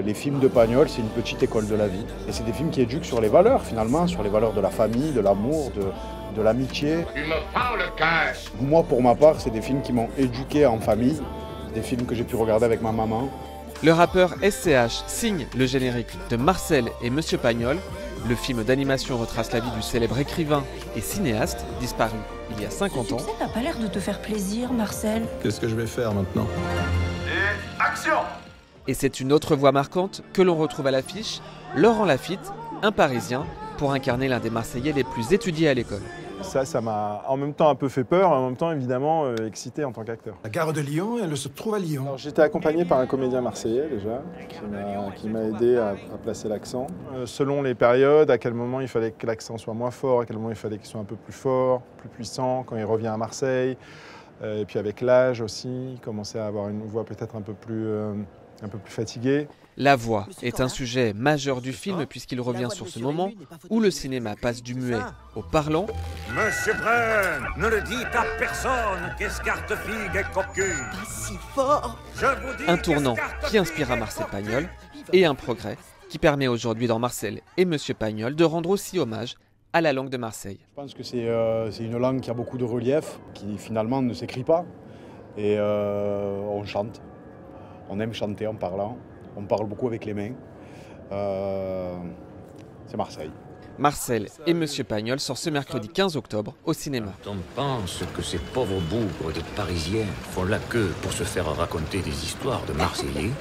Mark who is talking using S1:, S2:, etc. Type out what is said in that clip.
S1: Les films de Pagnol, c'est une petite école de la vie. Et c'est des films qui éduquent sur les valeurs, finalement, sur les valeurs de la famille, de l'amour, de l'amitié.
S2: Tu me fends le cœur.
S1: Moi, pour ma part, c'est des films qui m'ont éduqué en famille, des films que j'ai pu regarder avec ma maman.
S3: Le rappeur SCH signe le générique de Marcel et Monsieur Pagnol. Le film d'animation retrace la vie du célèbre écrivain et cinéaste disparu il y a 50 ans.
S4: Tu sais, t'as pas l'air de te faire plaisir, Marcel.
S5: Qu'est-ce que je vais faire maintenant?
S2: Et action!
S3: Et c'est une autre voix marquante que l'on retrouve à l'affiche, Laurent Lafitte, un Parisien, pour incarner l'un des Marseillais les plus étudiés à l'école.
S6: Ça m'a en même temps un peu fait peur, en même temps évidemment excité en tant qu'acteur.
S5: La gare de Lyon, elle se trouve à Lyon.
S6: J'étais accompagné par un comédien marseillais déjà, qui m'a aidé à placer l'accent. Selon les périodes, à quel moment il fallait que l'accent soit moins fort, à quel moment il fallait qu'il soit un peu plus fort, plus puissant, quand il revient à Marseille. Et puis avec l'âge aussi, il commençait à avoir une voix peut-être un peu plus fatiguée.
S3: La voix est un sujet majeur du film puisqu'il revient sur ce moment où le cinéma passe du muet au parlant.
S7: Monsieur Brun, ne le dites à personne qu'Escartefigue est cocu.
S4: Pas si fort.
S7: Je vous dis
S3: Un tournant qui inspira Marcel Pagnol et un progrès qui permet aujourd'hui dans Marcel et Monsieur Pagnol de rendre aussi hommage à la langue de Marseille.
S1: Je pense que c'est une langue qui a beaucoup de relief, qui finalement ne s'écrit pas. Et on chante. On aime chanter en parlant. On parle beaucoup avec les mains. C'est Marseille.
S3: Marcel et Monsieur Pagnol sort ce mercredi 15 octobre au cinéma.
S8: On pense que ces pauvres bougres de Parisiens font la queue pour se faire raconter des histoires de Marseillais.